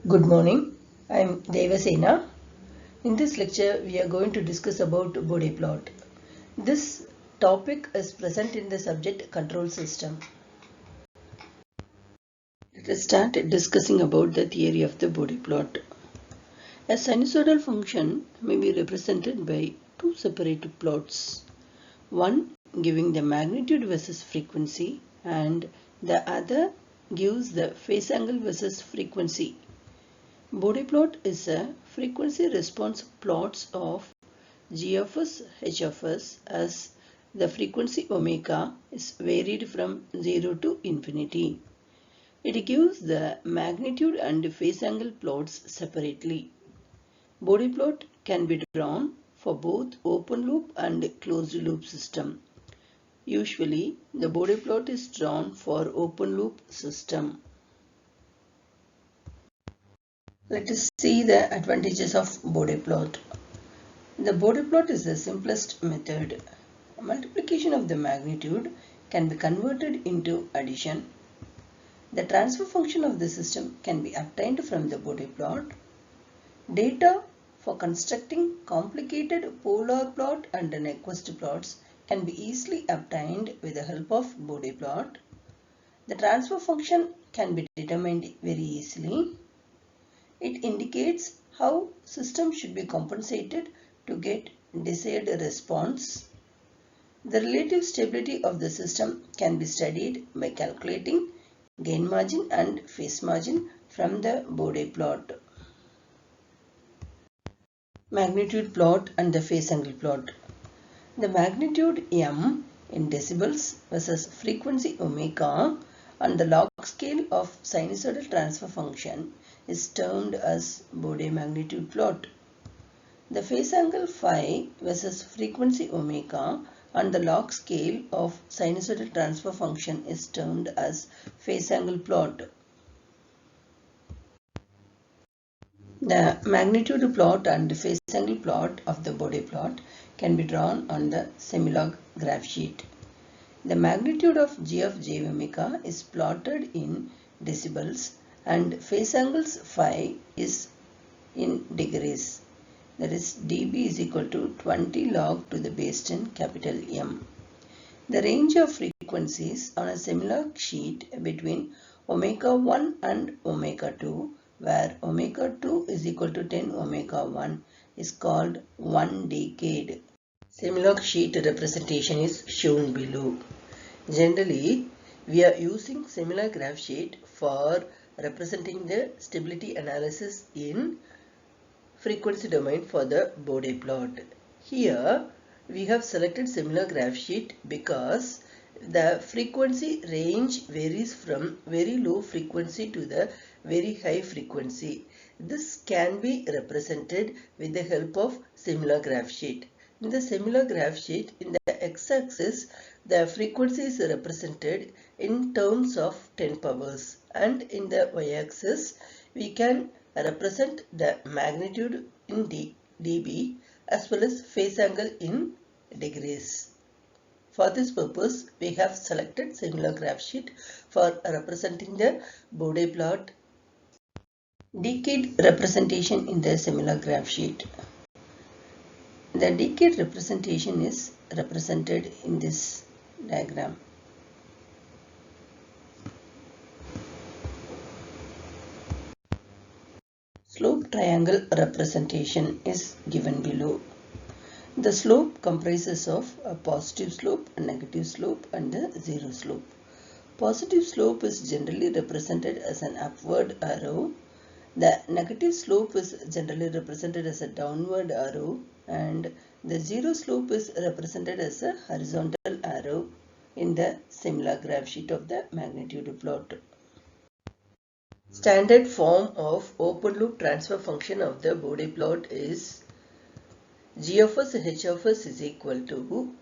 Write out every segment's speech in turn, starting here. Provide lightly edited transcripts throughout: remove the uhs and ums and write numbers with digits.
Good morning. I am Devasena. In this lecture, we are going to discuss about Bode plot. This topic is present in the subject control system. Let us start discussing about the theory of the Bode plot. A sinusoidal function may be represented by two separate plots. One giving the magnitude versus frequency and the other gives the phase angle versus frequency. Bode plot is a frequency response plots of g of s, h of s as the frequency omega is varied from 0 to infinity. It gives the magnitude and phase angle plots separately. Bode plot can be drawn for both open loop and closed loop system. Usually, the Bode plot is drawn for open loop system. Let us see the advantages of Bode plot. The Bode plot is the simplest method. Multiplication of the magnitude can be converted into addition. The transfer function of the system can be obtained from the Bode plot. Data for constructing complicated polar plot and Nyquist plots can be easily obtained with the help of Bode plot. The transfer function can be determined very easily. It indicates how system should be compensated to get desired response. The relative stability of the system can be studied by calculating gain margin and phase margin from the Bode plot. Magnitude plot and the phase angle plot. The magnitude m in decibels versus frequency omega on the log scale of sinusoidal transfer function is termed as Bode magnitude plot. The phase angle phi versus frequency omega on the log scale of sinusoidal transfer function is termed as phase angle plot. The magnitude plot and phase angle plot of the Bode plot can be drawn on the semilog graph sheet. The magnitude of g of j omega is plotted in decibels and phase angles phi is in degrees. That is dB is equal to 20 log to the base 10 capital M. The range of frequencies on a semilog sheet between omega 1 and omega 2, where omega 2 is equal to 10 omega 1, is called 1 decade. Semilog sheet representation is shown below. Generally, we are using similar graph sheet for representing the stability analysis in frequency domain for the Bode plot. Here we have selected similar graph sheet because the frequency range varies from very low frequency to the very high frequency. This can be represented with the help of similar graph sheet. In the similar graph sheet, in the x-axis, the frequency is represented in terms of 10 powers, and in the y-axis, we can represent the magnitude in dB as well as phase angle in degrees. For this purpose, we have selected similar graph sheet for representing the Bode plot. Decade representation in the similar graph sheet. The decade representation is represented in this diagram. Slope triangle representation is given below. The slope comprises of a positive slope, a negative slope and a zero slope. Positive slope is generally represented as an upward arrow. The negative slope is generally represented as a downward arrow, and the zero slope is represented as a horizontal arrow in the similar graph sheet of the magnitude plot. Standard form of open loop transfer function of the Bode plot is g of s h of s is equal to,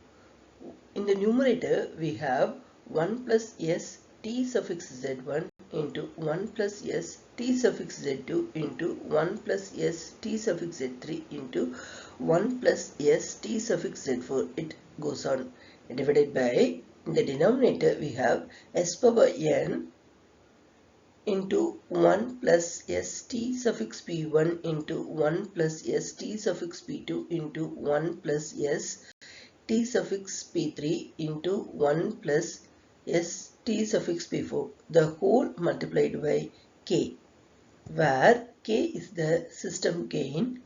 in the numerator we have 1 plus s t suffix z1 into 1 plus s t suffix z2 into 1 plus s t suffix z3 into 1 plus s t suffix z4. It goes on. Divided by, in the denominator we have s power n into 1 plus st suffix p1 into 1 plus st suffix p2 into 1 plus st suffix p3 into 1 plus st suffix p4, the whole multiplied by k, where k is the system gain.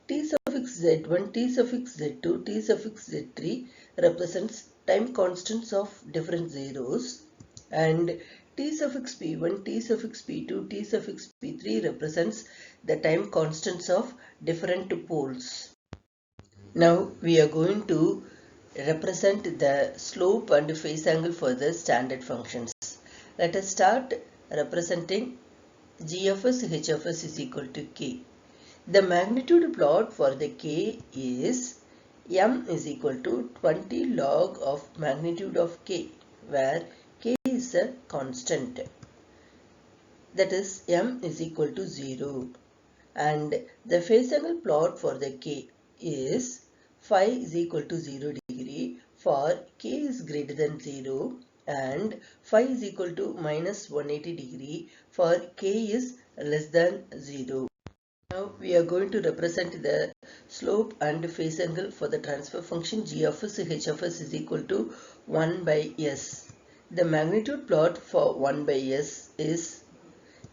T suffix z1, T suffix z2, T suffix z3 represents time constants of different zeros, and T suffix p1, T suffix p2, T suffix p3 represents the time constants of different poles. Now we are going to represent the slope and phase angle for the standard functions. Let us start representing g of s, h of s is equal to k. The magnitude plot for the k is m is equal to 20 log of magnitude of k, where k is a constant, that is m is equal to 0. And the phase angle plot for the k is phi is equal to 0 degree for k is greater than 0, and phi is equal to minus 180 degree for k is less than 0. Now we are going to represent the slope and phase angle for the transfer function g of s, h of s is equal to 1 by s. The magnitude plot for 1 by s is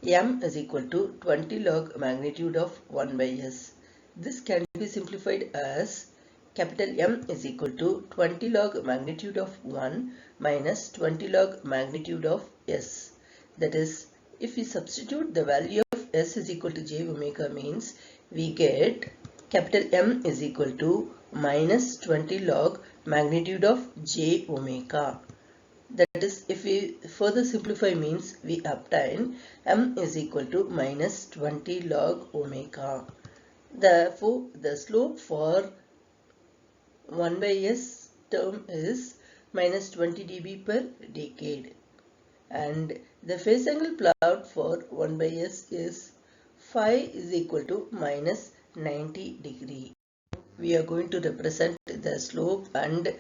m is equal to 20 log magnitude of 1 by s. This can be simplified as capital M is equal to 20 log magnitude of 1 minus 20 log magnitude of s. That is, if we substitute the value of s is equal to j omega, means we get capital M is equal to minus 20 log magnitude of j omega. That is, if we further simplify, means we obtain m is equal to minus 20 log omega. Therefore, the slope for 1 by s term is minus 20 dB per decade. And the phase angle plot for 1 by s is phi is equal to minus 90 degree. We are going to represent the slope and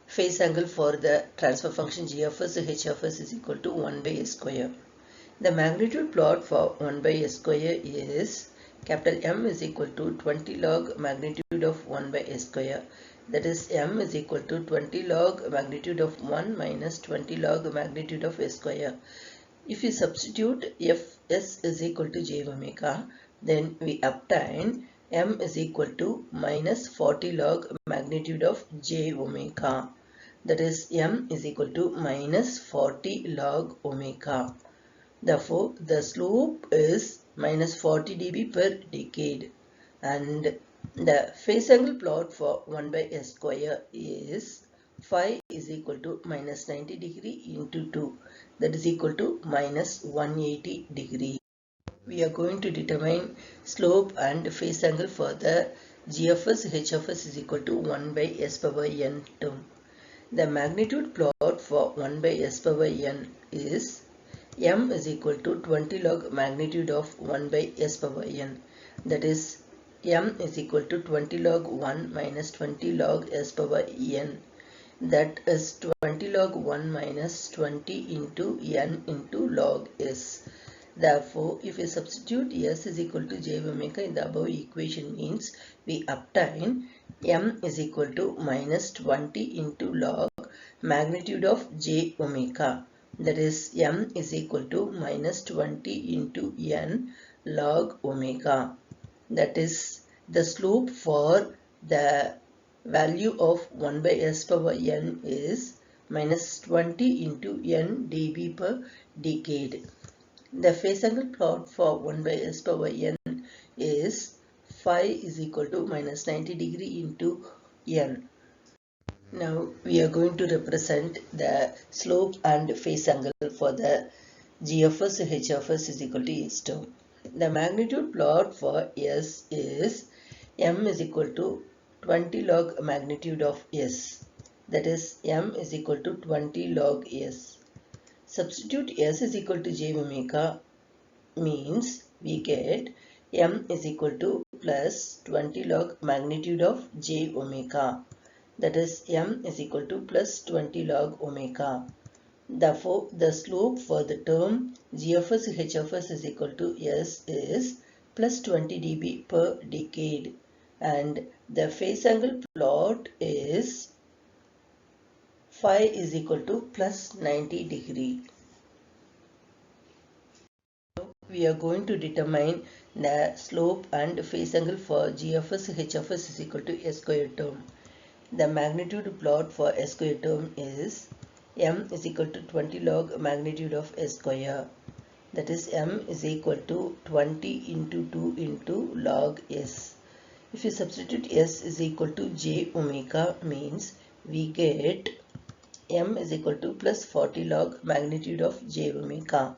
phase angle for the transfer function g of s, h of s is equal to 1 by s square. The magnitude plot for 1 by s square is capital M is equal to 20 log magnitude of 1 by s square. That is, m is equal to 20 log magnitude of 1 minus 20 log magnitude of s square. If we substitute fs is equal to j omega, then we obtain m is equal to minus 40 log magnitude of j omega. That is, m is equal to minus 40 log omega. Therefore, the slope is minus 40 dB per decade, and the phase angle plot for 1 by s square is phi is equal to minus 90 degree into 2, that is equal to minus 180 degree. We are going to determine slope and phase angle for the g of s, h of s is equal to 1 by s power n term. The magnitude plot for 1 by s power n is m is equal to 20 log magnitude of 1 by s power n. That is, m is equal to 20 log 1 minus 20 log s power n. That is 20 log 1 minus 20 into n into log s. Therefore, if we substitute s is equal to j omega in the above equation, means we obtain m is equal to minus 20 into log magnitude of j omega. That is, m is equal to minus 20 into n log omega. That is, the slope for the value of 1 by s power n is minus 20 into n dB per decade. The phase angle plot for 1 by s power n is phi is equal to minus 90 degree into n. Now we are going to represent the slope and phase angle for the g of s, h of s is equal to s term. The magnitude plot for s is m is equal to 20 log magnitude of s. That is, m is equal to 20 log s. Substitute s is equal to j omega, means we get m is equal to plus 20 log magnitude of j omega. That is, m is equal to plus 20 log omega. Therefore, the slope for the term g of s h of s is equal to s is plus 20 dB per decade, and the phase angle plot is phi is equal to plus 90 degree. We are going to determine the slope and phase angle for g of s h of s is equal to s square term. The magnitude plot for s square term is m is equal to 20 log magnitude of s square. That is, m is equal to 20 into 2 into log s. If you substitute s is equal to j omega, means we get m is equal to plus 40 log magnitude of j omega.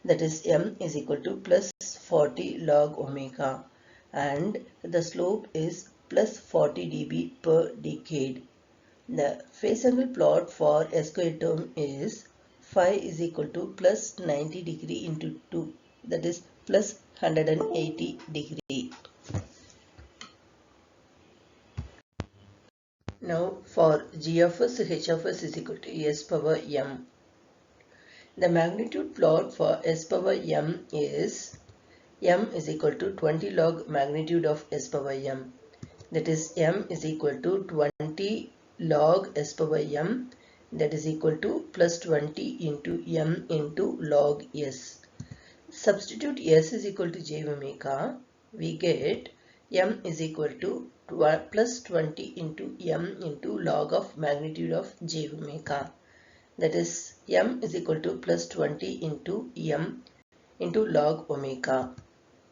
That is, m is equal to plus 40 log omega, and the slope is plus 40 dB per decade. The phase angle plot for s square term is phi is equal to plus 90 degree into 2, that is plus 180 degree. Now for g of s h of s is equal to s power m. The magnitude plot for s power m is equal to 20 log magnitude of s power m. That is, m is equal to 20 log s power m, that is equal to plus 20 into m into log s. Substitute s is equal to j omega, we get m is equal to plus 20 into m into log of magnitude of j omega. That is, m is equal to plus 20 into m into log omega.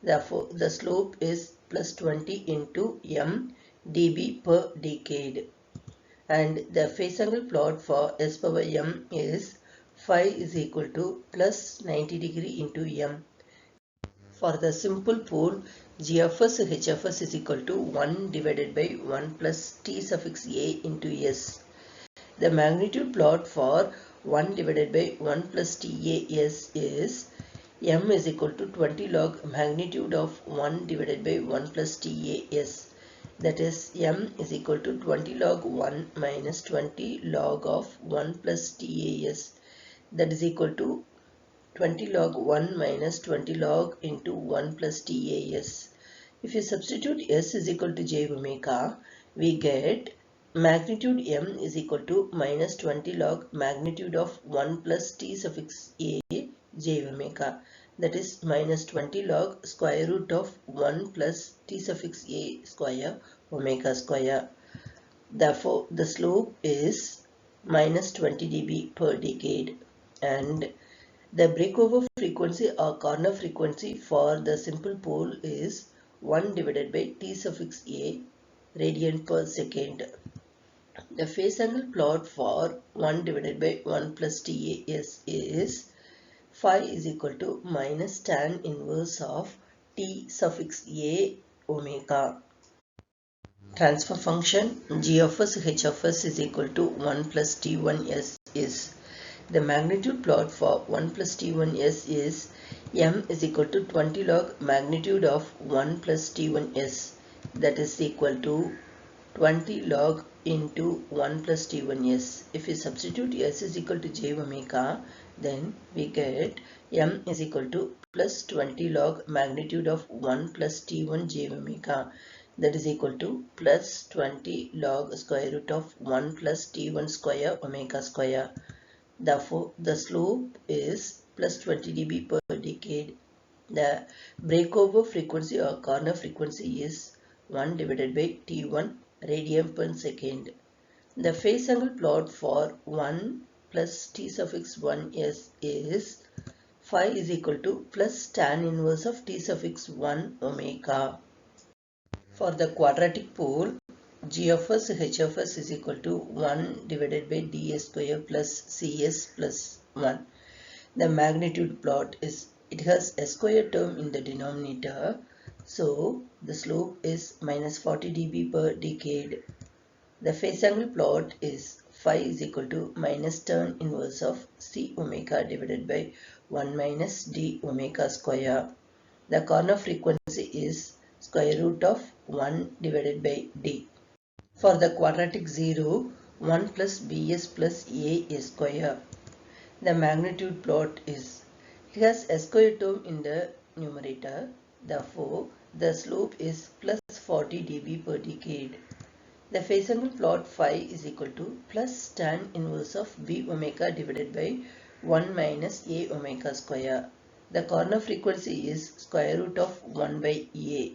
Therefore, the slope is plus 20 into m dB per decade, and the phase angle plot for s power m is phi is equal to plus 90 degree into m. For the simple pole, g of s h of s is equal to 1 divided by 1 plus t suffix a into s. The magnitude plot for 1 divided by 1 plus TAS is m is equal to 20 log magnitude of 1 divided by 1 plus TAS. That is, m is equal to 20 log 1 minus 20 log of 1 plus TAS. That is equal to 20 log 1 minus 20 log into 1 plus TAS. If you substitute s is equal to j omega, we get magnitude m is equal to minus 20 log magnitude of 1 plus t suffix a j omega. That is minus 20 log square root of 1 plus t suffix a square omega square. Therefore, the slope is minus 20 dB per decade, and the breakover frequency or corner frequency for the simple pole is 1 divided by t suffix a radian per second. The phase angle plot for 1 divided by 1 plus TAS is phi is equal to minus tan inverse of t suffix a omega. Transfer function g of s h of s is equal to 1 plus t1s is. The magnitude plot for 1 plus t1s is m is equal to 20 log magnitude of 1 plus t1s, that is equal to 20 log into 1 plus t1s. If we substitute s is equal to j omega, then we get m is equal to plus 20 log magnitude of 1 plus t1 j omega, that is equal to plus 20 log square root of 1 plus t1 square omega square. Therefore, the slope is plus 20 dB per decade. The breakover frequency or corner frequency is 1 divided by T1 radian per second. The phase angle plot for 1 plus T suffix 1s is phi is equal to plus tan inverse of T suffix 1 omega. For the quadratic pole, g of s h of s is equal to 1 divided by ds square plus cs plus 1. The magnitude plot is, it has a square term in the denominator, so the slope is minus 40 dB per decade. The phase angle plot is phi is equal to minus tan inverse of c omega divided by 1 minus d omega square. The corner frequency is square root of 1 divided by d. For the quadratic 0, 1 plus bs plus a is square. The magnitude plot is, it has a square term in the numerator, therefore the slope is plus 40 dB per decade. The phase angle plot phi is equal to plus tan inverse of b omega divided by 1 minus a omega square. The corner frequency is square root of 1 by a.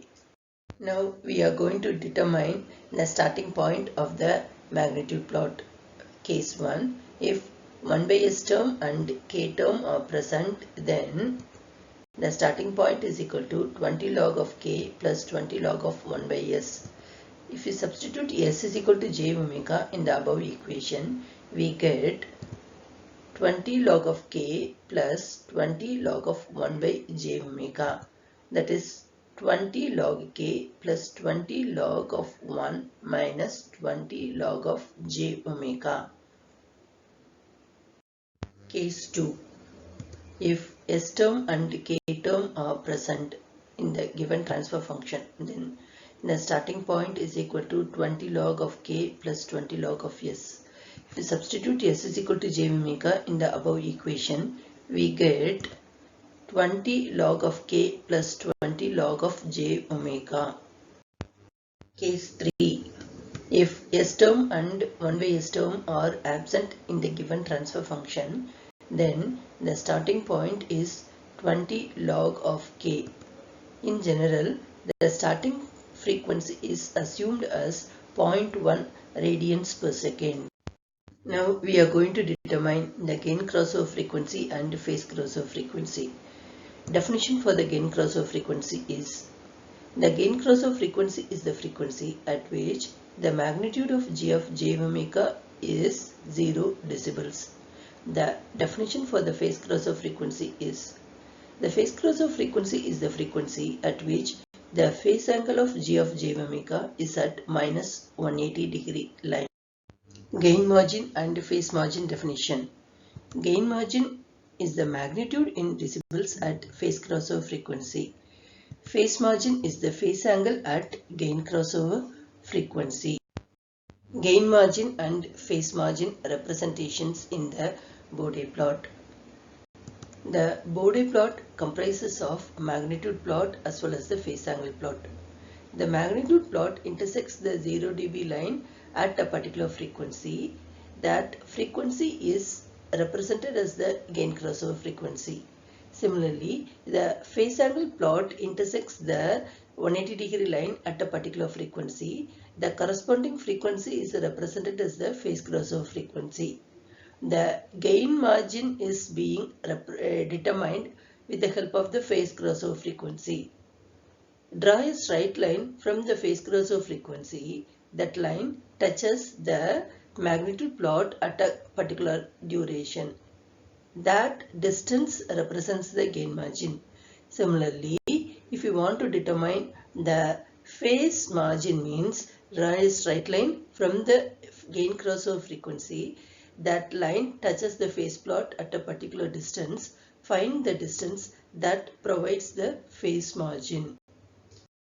Now we are going to determine the starting point of the magnitude plot. Case 1. If 1 by s term and k term are present, then the starting point is equal to 20 log of k plus 20 log of 1 by s. If we substitute s is equal to j omega in the above equation, we get 20 log of k plus 20 log of 1 by j omega. That is 20 log k plus 20 log of 1 minus 20 log of j omega. Case 2. If s term and k term are present in the given transfer function, then the starting point is equal to 20 log of k plus 20 log of s. If we substitute s is equal to j omega in the above equation, we get 20 log of k plus 20 log of j omega. Case 3. If s term and 1 by s term are absent in the given transfer function, then the starting point is 20 log of k. In general, the starting frequency is assumed as 0.1 radians per second. Now we are going to determine the gain crossover frequency and phase crossover frequency. Definition for the gain crossover frequency is: the gain crossover frequency is the frequency at which the magnitude of g of j omega is 0 decibels. The definition for the phase crossover frequency is: the phase crossover frequency is the frequency at which the phase angle of g of j omega is at minus 180 degree line. Gain margin and phase margin definition. Gain margin is the magnitude in decibels at phase crossover frequency. Phase margin is the phase angle at gain crossover frequency. Gain margin and phase margin representations in the Bode plot. The Bode plot comprises of magnitude plot as well as the phase angle plot. The magnitude plot intersects the 0 dB line at a particular frequency. That frequency is represented as the gain crossover frequency. Similarly, the phase angle plot intersects the 180 degree line at a particular frequency. The corresponding frequency is represented as the phase crossover frequency. The gain margin is being determined with the help of the phase crossover frequency. Draw a straight line from the phase crossover frequency. That line touches the magnitude plot at a particular duration. That distance represents the gain margin. Similarly, if you want to determine the phase margin, means draw a straight line from the gain crossover frequency. That line touches the phase plot at a particular distance. Find the distance that provides the phase margin.